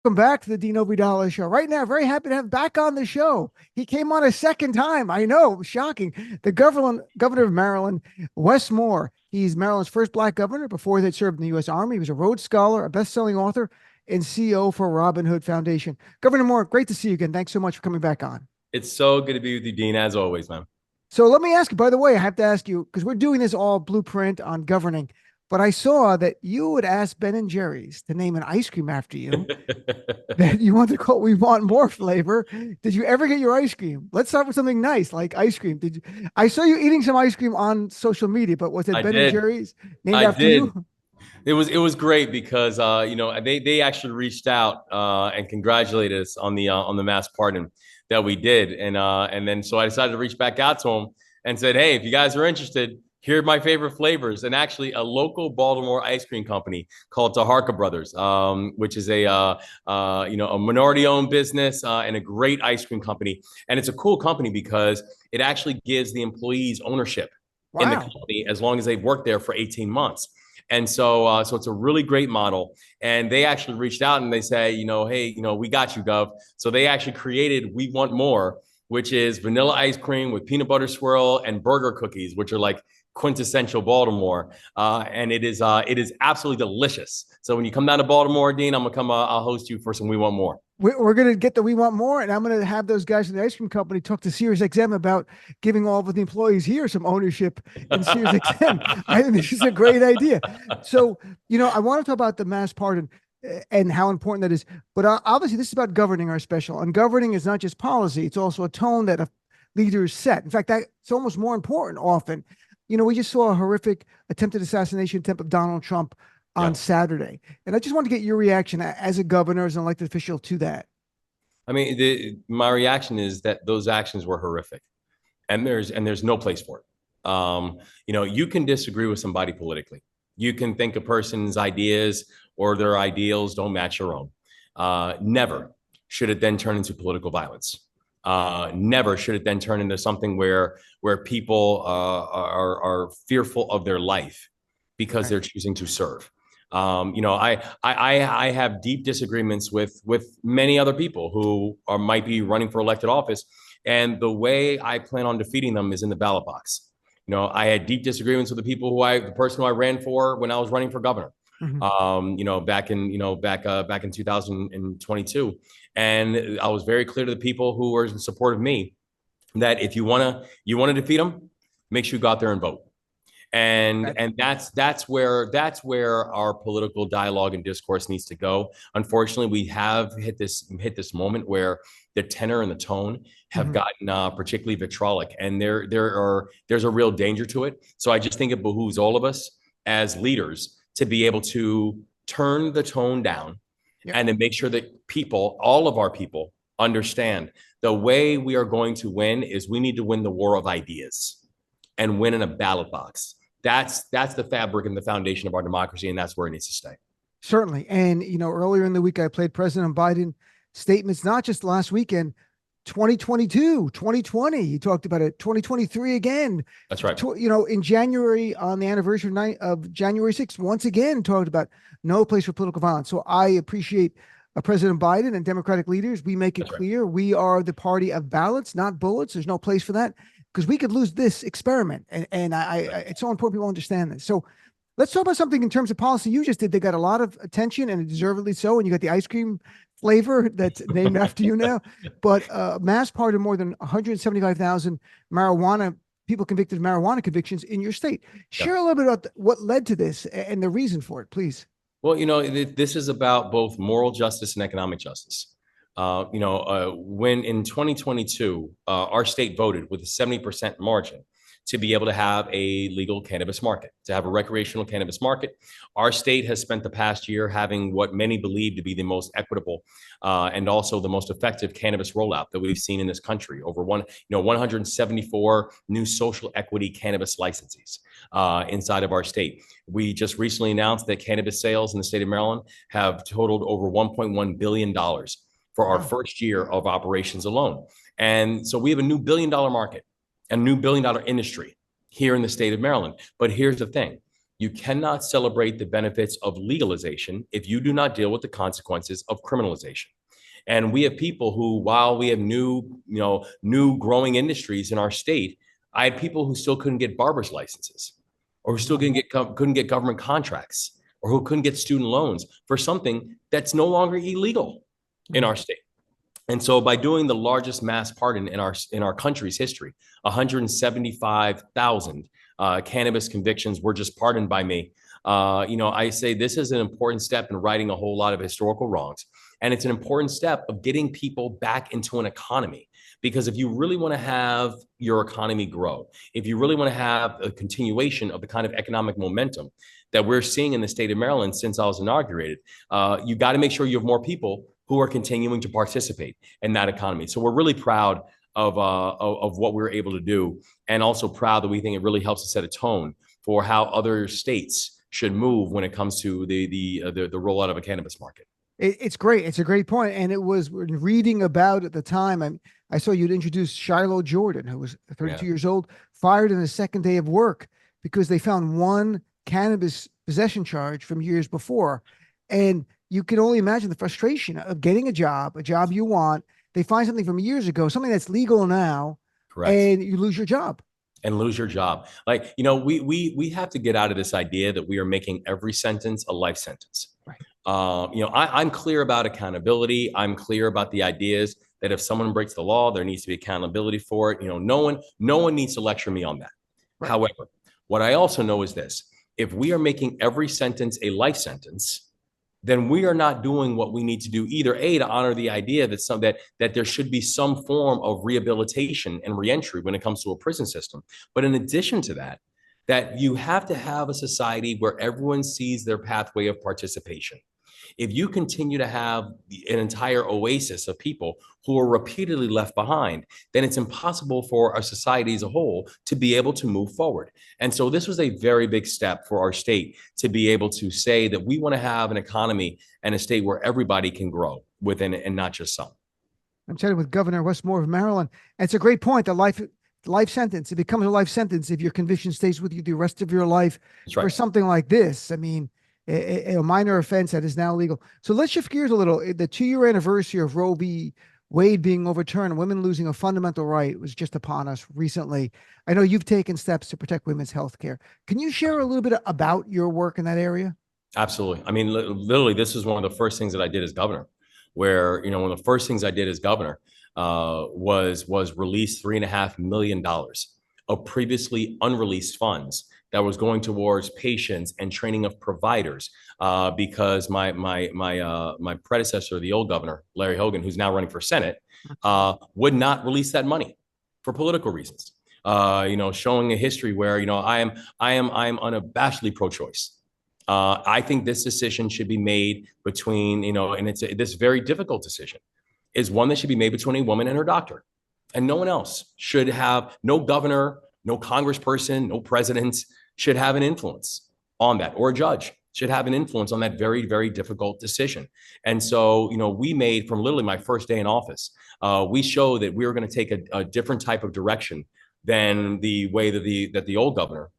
Welcome back to the Dean Obeidallah show. Right now, very happy to have back on the show. He came on a second time. I know, shocking. The governor of Maryland, Wes Moore. He's Maryland's first black governor. Before that, served in the U.S. Army. He was a Rhodes Scholar, a best-selling author, and CEO for Robin Hood Foundation. Governor Moore, great to see you again. Thanks so much for coming back on. It's so good to be with you, Dean, as always, man. So let me ask you, by the way, I have to ask you, because we're doing this all blueprint on governing, but I saw that you would ask Ben and Jerry's to name an ice cream after you that you want to call We Want More flavor. Did you ever get your ice cream? Let's start with something nice like ice cream. Did you? I saw you eating some ice cream on social media, but was it I Ben and did. Jerry's named I after did. you? It was great because they actually reached out and congratulated us on the mass pardon that we did, and then so I decided to reach back out to them and said, hey, if you guys are interested, here are my favorite flavors. And actually, a local Baltimore ice cream company called Taharka Brothers, which is a minority-owned business and a great ice cream company. And it's a cool company because it actually gives the employees ownership in the Wow. company as long as they've worked there for 18 months. And so it's a really great model. And they actually reached out and they say, hey, we got you, Gov. So they actually created We Want More, which is vanilla ice cream with peanut butter swirl and burger cookies, which are like quintessential Baltimore. And it is absolutely delicious. So when you come down to Baltimore, Dean, I'm gonna come. I'll host you for some We Want More. We're going to get the We Want More, and I'm going to have those guys from the ice cream company talk to SiriusXM about giving all of the employees here some ownership in SiriusXM. I think this is a great idea. So, I want to talk about the mass pardon and how important that is. But obviously, this is about governing our special. And governing is not just policy, it's also a tone that leaders set. In fact, that's almost more important often. We just saw a horrific attempted assassination attempt of Donald Trump on Yeah. Saturday. And I just want to get your reaction as a governor, as an elected official to that. I mean, my reaction is that those actions were horrific, and there's no place for it. You can disagree with somebody politically. You can think a person's ideas or their ideals don't match your own. Never should it then turn into political violence. Never should it then turn into something where people are fearful of their life because Right. they're choosing to serve. I have deep disagreements with many other people who might be running for elected office, and the way I plan on defeating them is in the ballot box. I had deep disagreements with the person who I ran for when I was running for governor. Mhm. Back in 2022, and I was very clear to the people who were in support of me that if you wanna defeat them, make sure you go out there and vote. and Right. and that's where our political dialogue and discourse needs to go. Unfortunately, we have hit this moment where the tenor and the tone have Mhm. gotten particularly vitriolic, and there's a real danger to it. So I just think it behooves all of us as leaders to be able to turn the tone down Yep. and to make sure that people, all of our people, understand the way we are going to win is we need to win the war of ideas and win in a ballot box. That's the fabric and the foundation of our democracy, and that's where it needs to stay. Certainly. And, earlier in the week, I played President Biden statements, not just last weekend, 2022, 2020. He talked about it, 2023 again. That's right. In January, on the anniversary night of January 6th, once again talked about no place for political violence. So I appreciate President Biden and Democratic leaders. We make it That's right. clear we are the party of ballots, not bullets. There's no place for that because we could lose this experiment. And it's so important people understand this. So let's talk about something in terms of policy you just did. They got a lot of attention, and deservedly so. And you got the ice cream flavor that's named after you now. But mass pardon more than 175,000 marijuana people convicted of marijuana convictions in your state. Yeah. Share a little bit about what led to this and the reason for it, please. Well, this is about both moral justice and economic justice. When in 2022, our state voted with a 70% margin to be able to have a legal cannabis market, to have a recreational cannabis market. Our state has spent the past year having what many believe to be the most equitable and also the most effective cannabis rollout that we've seen in this country. Over 174 new social equity cannabis licensees inside of our state. We just recently announced that cannabis sales in the state of Maryland have totaled over $1.1 billion for our first year of operations alone. And so we have a new billion-dollar market, a new billion-dollar industry here in the state of Maryland. But here's the thing. You cannot celebrate the benefits of legalization if you do not deal with the consequences of criminalization. And we have people who, while we have new growing industries in our state, I had people who still couldn't get barber's licenses, or who still couldn't get government contracts, or who couldn't get student loans for something that's no longer illegal in our state. And so by doing the largest mass pardon in our country's history, 175,000 cannabis convictions were just pardoned by me. I say this is an important step in righting a whole lot of historical wrongs. And it's an important step of getting people back into an economy. Because if you really want to have your economy grow, if you really want to have a continuation of the kind of economic momentum that we're seeing in the state of Maryland since I was inaugurated, you got to make sure you have more people who are continuing to participate in that economy. So we're really proud of what we're able to do, and also proud that we think it really helps to set a tone for how other states should move when it comes to the rollout of a cannabis market. It's great. It's a great point. And it was reading about at the time. I saw you'd introduced Shiloh Jordan, who was 32 years old, fired in his second day of work because they found one cannabis possession charge from years before. And you can only imagine the frustration of getting a job you want. They find something from years ago, something that's legal now, correct, and you lose your job. And lose your job. Like, we have to get out of this idea that we are making every sentence a life sentence. Right. I'm clear about accountability. I'm clear about the ideas that if someone breaks the law, there needs to be accountability for it. No one needs to lecture me on that. Right. However, what I also know is this: if we are making every sentence a life sentence, then we are not doing what we need to do, either to honor the idea that there should be some form of rehabilitation and reentry when it comes to a prison system. But in addition to that, that you have to have a society where everyone sees their pathway of participation. If you continue to have an entire oasis of people who are repeatedly left behind, then it's impossible for our society as a whole to be able to move forward. And so this was a very big step for our state to be able to say that we want to have an economy and a state where everybody can grow within it and not just some. I'm chatting with Governor Wes Moore of Maryland. And it's a great point. The life sentence, it becomes a life sentence if your conviction stays with you the rest of your life. That's right. For something like this. I mean, a minor offense that is now legal. So let's shift gears a little. The 2-year anniversary of Roe v. Wade being overturned, women losing a fundamental right, was just upon us recently. I know you've taken steps to protect women's health care. Can you share a little bit about your work in that area? Absolutely. I mean, literally, this is one of the first things that I did as governor, where, one of the first things I did as governor was release $3.5 million of previously unreleased funds that was going towards patients and training of providers, because my predecessor, the old governor, Larry Hogan, who's now running for Senate, would not release that money for political reasons. Showing a history where I am unabashedly pro-choice. I think this decision should be made between and this very difficult decision is one that should be made between a woman and her doctor, and no one else should have. No governor, no congressperson, no president should have an influence on that, or a judge should have an influence on that very, very difficult decision. And so, we made, from literally my first day in office, we showed that we were going to take a different type of direction than the way that the old governor,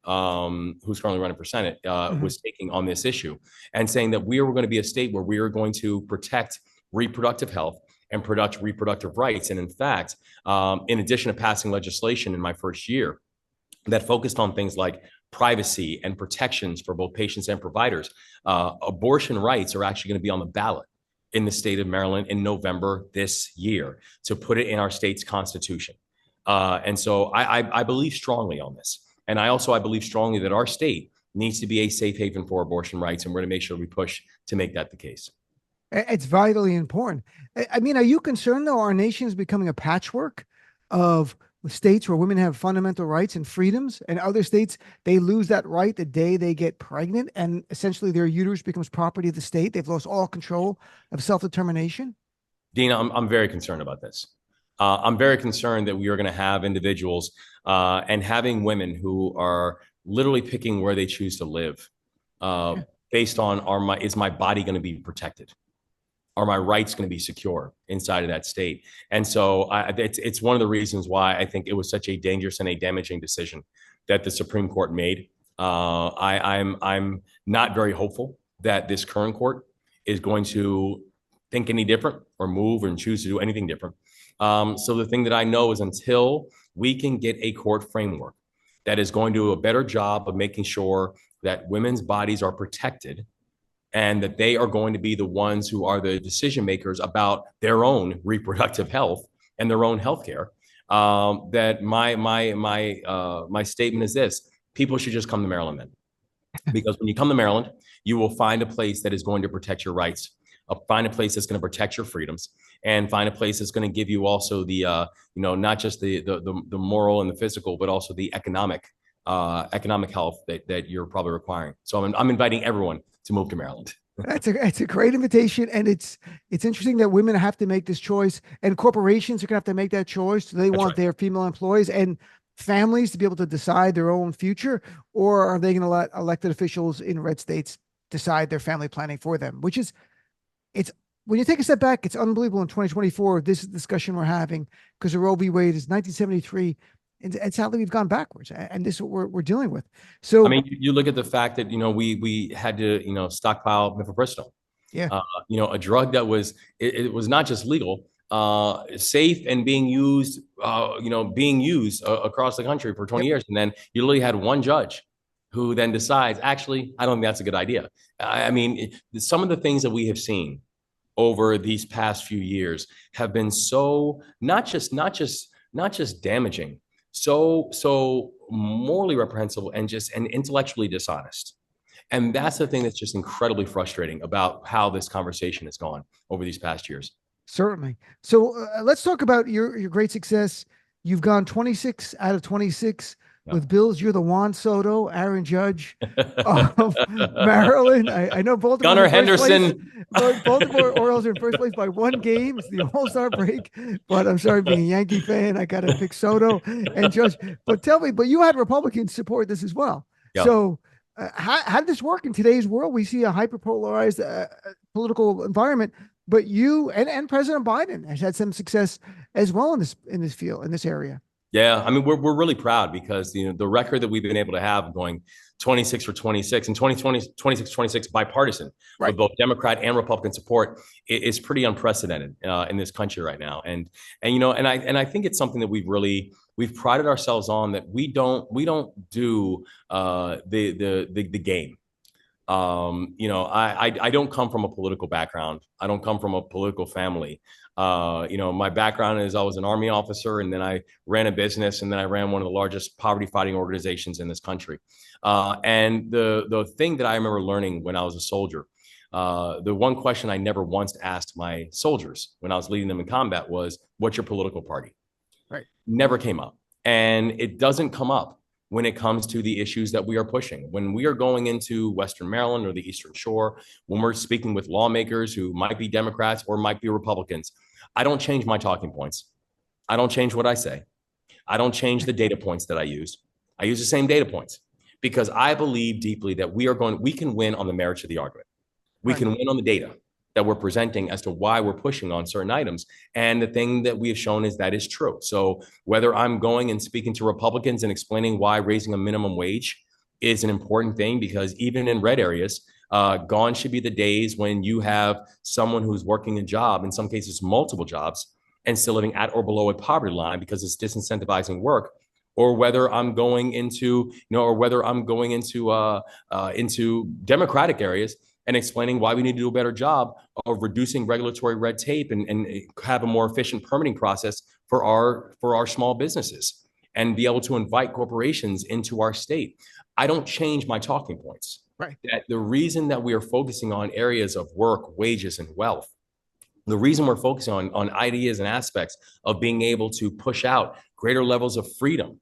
who's currently running for Senate, was taking on this issue, and saying that we were going to be a state where we were going to protect reproductive health and reproductive rights. And in fact, in addition to passing legislation in my first year that focused on things like privacy and protections for both patients and providers, abortion rights are actually going to be on the ballot in the state of Maryland in November this year to put it in our state's constitution. And so I believe strongly on this. And I believe strongly that our state needs to be a safe haven for abortion rights, and we're going to make sure we push to make that the case. It's vitally important. I mean, are you concerned, though, our nation is becoming a patchwork of states where women have fundamental rights and freedoms, and other states, they lose that right the day they get pregnant, and essentially their uterus becomes property of the state? They've lost all control of self-determination? Dean, I'm very concerned about this. I'm very concerned that we are going to have individuals and having women who are literally picking where they choose to live based on, is my body going to be protected? Are my rights going to be secure inside of that state? And so it's one of the reasons why I think it was such a dangerous and a damaging decision that the Supreme Court made I'm not very hopeful that this current court is going to think any different or move and choose to do anything different. So the thing that I know is until we can get a court framework that is going to do a better job of making sure that women's bodies are protected and that they are going to be the ones who are the decision makers about their own reproductive health and their own health care, that my statement is this: people should just come to Maryland then. Because when you come to Maryland, you will find a place that is going to protect your rights, find a place that's going to protect your freedoms, and find a place that's going to give you also the not just the moral and the physical, but also the economic health that you're probably requiring. So I'm inviting everyone to move to Maryland. It's a great invitation, and it's interesting that women have to make this choice, and corporations are going to have to make that choice. Do they want their female employees and families to be able to decide their own future, or are they going to let elected officials in red states decide their family planning for them? Which is, it's when you take a step back, it's unbelievable in 2024. This is the discussion we're having because Roe v. Wade is 1973. And sadly, we've gone backwards, and this is what we're dealing with. So, I mean, you look at the fact that we had to stockpile mifepristone, yeah, a drug that was it was not just legal, safe and being used, across the country for 20 years, and then you literally had one judge who then decides, actually, I don't think that's a good idea. I mean, some of the things that we have seen over these past few years have been so not just damaging, so morally reprehensible and intellectually dishonest. And that's the thing that's just incredibly frustrating about how this conversation has gone over these past years. Certainly. So let's talk about your great success. You've gone 26 out of 26 with bills. You're the Juan Soto, Aaron Judge of Maryland. I know Baltimore. Gunnar Henderson. Baltimore Orioles are in first place by one game. It's the All-Star break. But I'm sorry, being a Yankee fan, I got to pick Soto and Judge. But tell me, but you had Republicans support this as well. Yeah. So how did this work in today's world? We see a hyper-polarized political environment. But you and President Biden has had some success as well in this field, in this area. Yeah, I mean, we're really proud because the record that we've been able to have going 26 for 26 and 26 bipartisan, right, with both Democrat and Republican support is pretty unprecedented in this country right now. And I think it's something that we've prided ourselves on, that we don't do the game. I don't come from a political background. I don't come from a political family. My background is I was an Army officer, and then I ran a business, and then I ran one of the largest poverty fighting organizations in this country. And the thing that I remember learning when I was a soldier, the one question I never once asked my soldiers when I was leading them in combat was, "What's your political party?" Right. Never came up, and it doesn't come up when it comes to the issues that we are pushing. When we are going into Western Maryland or the Eastern Shore, when we're speaking with lawmakers who might be Democrats or might be Republicans, I don't change my talking points. I don't change what I say. I don't change the data points that I use. I use the same data points because I believe deeply that we can win on the merits of the argument. We can win on the data that we're presenting as to why we're pushing on certain items. And the thing that we have shown is that is true. So whether I'm going and speaking to Republicans and explaining why raising a minimum wage is an important thing, because even in red areas, gone should be the days when you have someone who's working a job, in some cases multiple jobs, and still living at or below a poverty line because it's disincentivizing work. Or whether I'm going into, into Democratic areas and explaining why we need to do a better job of reducing regulatory red tape and have a more efficient permitting process for our small businesses and be able to invite corporations into our state. I don't change my talking points. Right. That the reason that we are focusing on areas of work, wages, and wealth, the reason we're focusing on ideas and aspects of being able to push out greater levels of freedom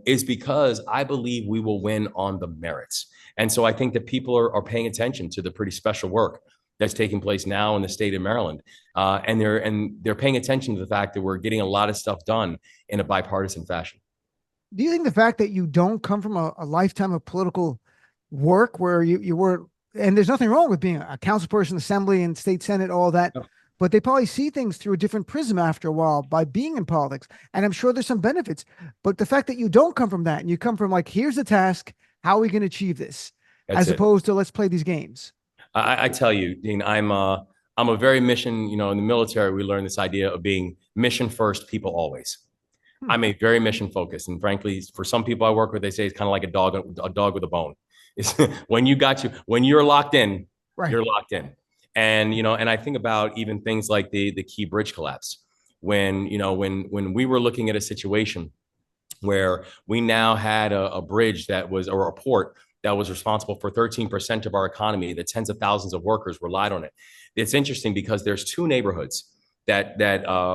is because I believe we will win on the merits. And so I think that people are paying attention to the pretty special work that's taking place now in the state of Maryland. And they're paying attention to the fact that we're getting a lot of stuff done in a bipartisan fashion. Do you think the fact that you don't come from a lifetime of political work where you were, and there's nothing wrong with being a councilperson, assembly and state senate, all that, no, but they probably see things through a different prism after a while by being in politics. And I'm sure there's some benefits, but the fact that you don't come from that and you come from like, here's the task, How are we going to achieve this? That's As it. opposed to let's play these games. I tell you, Dean, I'm a very mission, in the military, we learn this idea of being mission first, people always. Hmm. I'm a very mission focused. And frankly, for some people I work with, they say it's kind of like a dog with a bone. It's when you're locked in, Right. you're locked in. And, and I think about even things like the Key Bridge collapse when we were looking at a situation where we now had a bridge that was, or a port that was responsible for 13% of our economy, that tens of thousands of workers relied on it. It's interesting because there's two neighborhoods that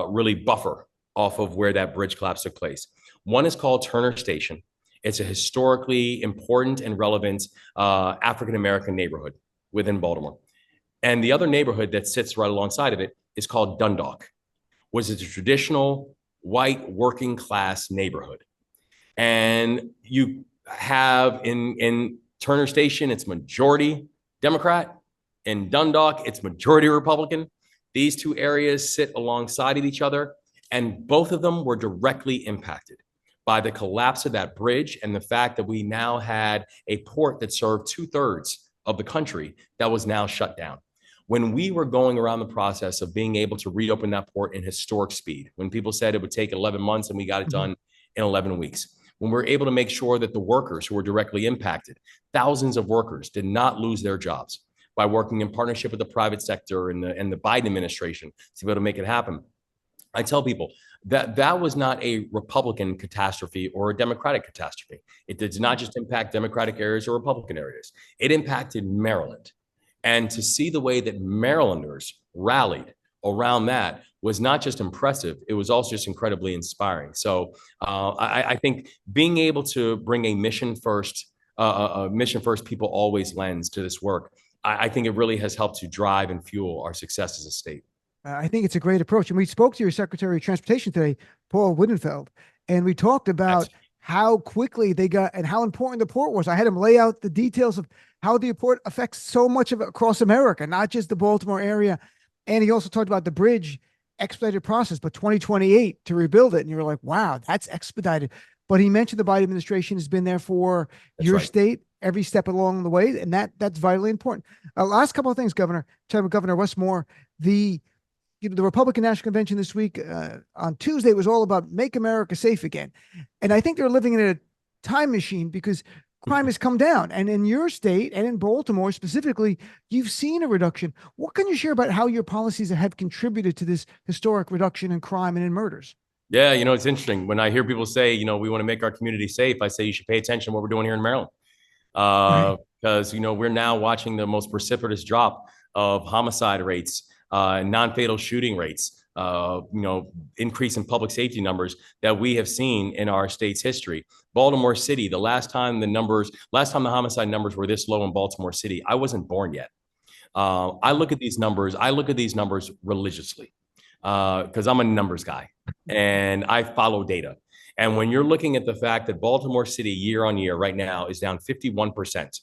really buffer off of where that bridge collapse took place. One is called Turner Station. It's a historically important and relevant African-American neighborhood within Baltimore. And the other neighborhood that sits right alongside of it is called Dundalk, was a traditional white working class neighborhood. And you have in Turner Station, it's majority Democrat. In Dundalk, it's majority Republican. These two areas sit alongside of each other, and both of them were directly impacted by the collapse of that bridge and the fact that we now had a port that served 2/3 of the country that was now shut down. When we were going around the process of being able to reopen that port in historic speed, when people said it would take 11 months and we got it done in 11 weeks, when we're able to make sure that the workers who were directly impacted, thousands of workers did not lose their jobs by working in partnership with the private sector and the Biden administration to be able to make it happen. I tell people that that was not a Republican catastrophe or a Democratic catastrophe. It did not just impact Democratic areas or Republican areas. It impacted Maryland. And to see the way that Marylanders rallied around that was not just impressive, it was also just incredibly inspiring. So I think being able to bring a mission first, people always lens to this work, I think it really has helped to drive and fuel our success as a state. I think it's a great approach. And we spoke to your Secretary of Transportation today, Paul Widenfeld, and we talked about how quickly they got and how important the port was. I had him lay out the details of how the port affects so much of it across America, not just the Baltimore area. And he also talked about the bridge expedited process, but 2028 to rebuild it. And you're like, wow, that's expedited. But he mentioned the Biden administration has been there for your state every step along the way, and that's vitally important. Last couple of things, Governor, Governor Wes Moore, the Republican National Convention this week on Tuesday was all about make America safe again. And I think they're living in a time machine because crime has come down. And in your state and in Baltimore specifically, you've seen a reduction. What can you share about how your policies have contributed to this historic reduction in crime and in murders? Yeah, it's interesting. When I hear people say, we want to make our community safe, I say you should pay attention to what we're doing here in Maryland. Because, we're now watching the most precipitous drop of homicide rates, non-fatal shooting rates, increase in public safety numbers that we have seen in our state's history. Baltimore City, the last time the homicide numbers were this low in Baltimore City, I wasn't born yet. I look at these numbers religiously because I'm a numbers guy and I follow data. And when you're looking at the fact that Baltimore City year on year right now is down 51%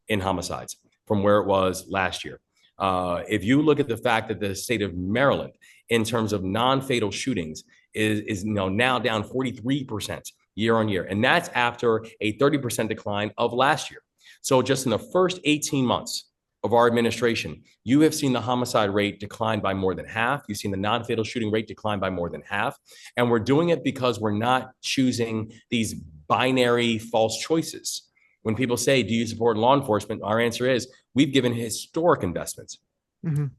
in homicides from where it was last year. If you look at the fact that the state of Maryland, in terms of non-fatal shootings, is now down 43% year on year, and that's after a 30% decline of last year. So just in the first 18 months of our administration, you have seen the homicide rate decline by more than half. You've seen the non-fatal shooting rate decline by more than half, and we're doing it because we're not choosing these binary false choices. When people say, do you support law enforcement? Our answer is we've given historic investments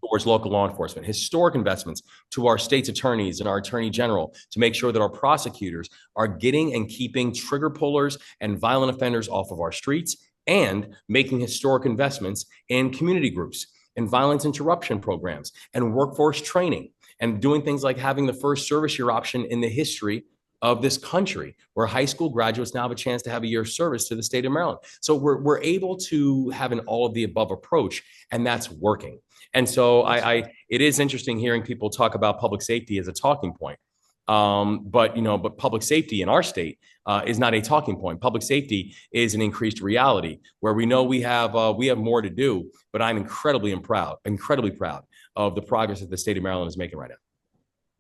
towards local law enforcement, historic investments to our state's attorneys and our attorney general to make sure that our prosecutors are getting and keeping trigger pullers and violent offenders off of our streets, and making historic investments in community groups and violence interruption programs and workforce training, and doing things like having the first service year option in the history of this country, where high school graduates now have a chance to have a year's service to the state of Maryland. So we're able to have an all of the above approach, and that's working. And so it is interesting hearing people talk about public safety as a talking point. But public safety in our state is not a talking point. Public safety is an increased reality where we know we have more to do. But I'm incredibly proud of the progress that the state of Maryland is making right now.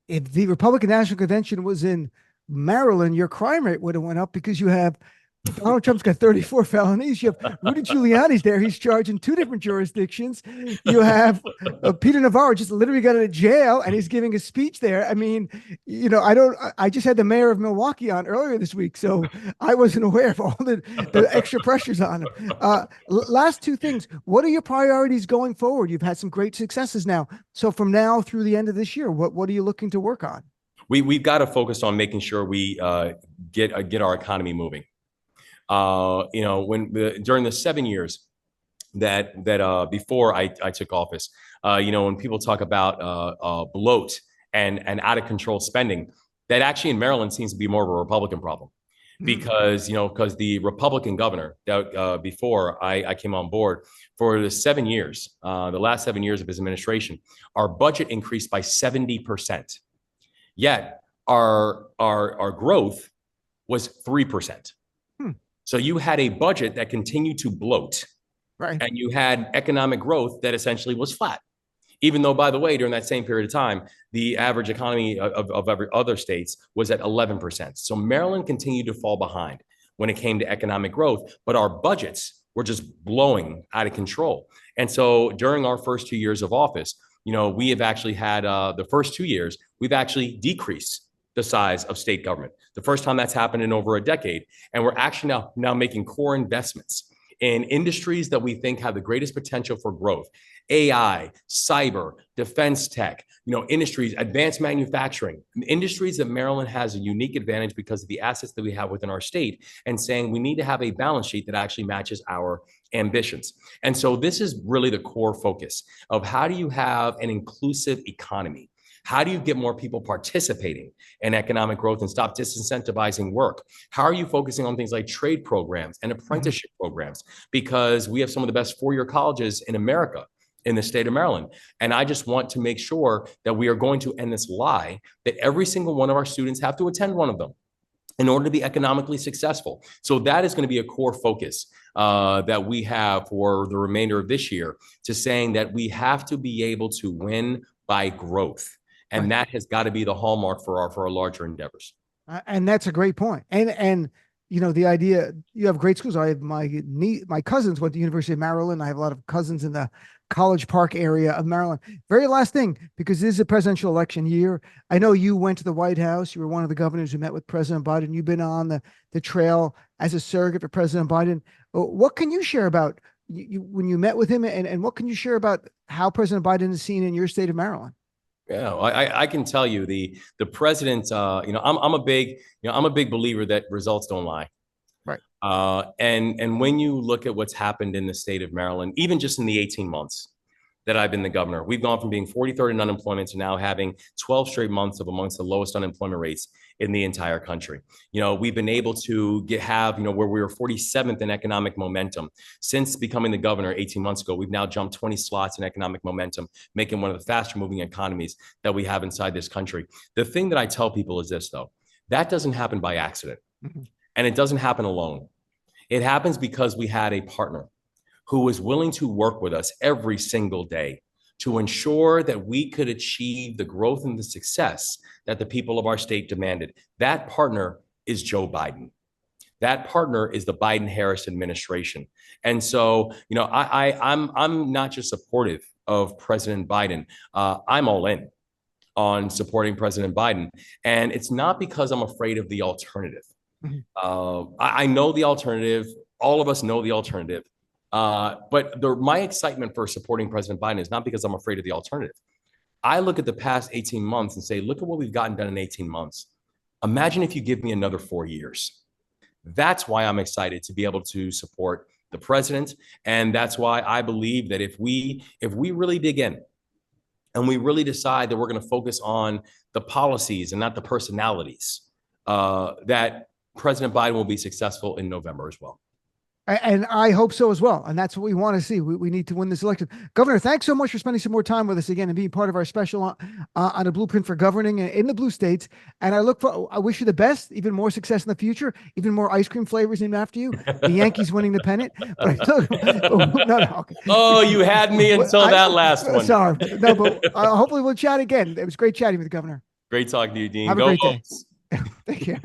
If the Republican National Convention was in Maryland, your crime rate would have went up because you have Donald Trump's got 34 felonies. You have Rudy Giuliani's there. He's charged in 2 different jurisdictions. You have Peter Navarro just literally got out of jail and he's giving a speech there. I mean, I just had the mayor of Milwaukee on earlier this week, so I wasn't aware of all the extra pressures on him. Last 2 things. What are your priorities going forward? You've had some great successes now. So from now through the end of this year, what are you looking to work on? We've got to focus on making sure we get our economy moving. During the 7 years that before I took office, when people talk about bloat and out of control spending, that actually in Maryland seems to be more of a Republican problem, because the Republican governor that before I came on board, for the 7 years, the last 7 years of his administration, our budget increased by 70%. Yet our growth was 3%. So you had a budget that continued to bloat, right? And you had economic growth that essentially was flat. Even though, by the way, during that same period of time, the average economy of every other states was at 11%. So Maryland continued to fall behind when it came to economic growth, but our budgets were just blowing out of control. And so during our first 2 years of office, we have actually had the first 2 years, we've actually decreased the size of state government. The first time that's happened in over a decade. And we're actually now making core investments in industries that we think have the greatest potential for growth. AI, cyber, defense tech, industries, advanced manufacturing, industries that Maryland has a unique advantage because of the assets that we have within our state, and saying we need to have a balance sheet that actually matches our ambitions. And so this is really the core focus of how do you have an inclusive economy? How do you get more people participating in economic growth and stop disincentivizing work? How are you focusing on things like trade programs and apprenticeship programs? Because we have some of the best 4-year colleges in America, in the state of Maryland. And I just want to make sure that we are going to end this lie that every single one of our students have to attend one of them in order to be economically successful. So that is going to be a core focus that we have for the remainder of this year, to saying that we have to be able to win by growth. And that has got to be the hallmark for our larger endeavors. And that's a great point. And the idea, you have great schools. I have my cousins went to the University of Maryland. I have a lot of cousins in the College Park area of Maryland. Very last thing, because this is a presidential election year. I know you went to the White House. You were one of the governors who met with President Biden. You've been on the trail as a surrogate for President Biden. What can you share about when you met with him, and what can you share about how President Biden is seen in your state of Maryland? Yeah, I can tell you the president. I'm a big believer that results don't lie. Right. And when you look at what's happened in the state of Maryland, even just in the 18 months that I've been the governor, we've gone from being 43rd in unemployment to now having 12 straight months of amongst the lowest unemployment rates in the entire country. We've been able to have where we were 47th in economic momentum. Since becoming the governor 18 months ago, we've now jumped 20 slots in economic momentum, making one of the faster moving economies that we have inside this country. The thing that I tell people is this, though: that doesn't happen by accident. And it doesn't happen alone. It happens because we had a partner who was willing to work with us every single day to ensure that we could achieve the growth and the success that the people of our state demanded. That partner is Joe Biden. That partner is the Biden-Harris administration. And so, I'm not just supportive of President Biden. I'm all in on supporting President Biden. And it's not because I'm afraid of the alternative. I know the alternative. All of us know the alternative. But my excitement for supporting President Biden is not because I'm afraid of the alternative. I look at the past 18 months and say, look at what we've gotten done in 18 months. Imagine if you give me another 4 years. That's why I'm excited to be able to support the president. And that's why I believe that if we really dig in and we really decide that we're going to focus on the policies and not the personalities, that President Biden will be successful in November as well. And I hope so as well. And that's what we want to see. We need to win this election. Governor, thanks so much for spending some more time with us again and being part of our special on a blueprint for governing in the blue states. And I wish you the best, even more success in the future, even more ice cream flavors named after you. The Yankees winning the pennant. Okay. Oh, you had me until that last one. Sorry. No, but hopefully we'll chat again. It was great chatting with the governor. Great talking to you, Dean. Have a great day. Take care.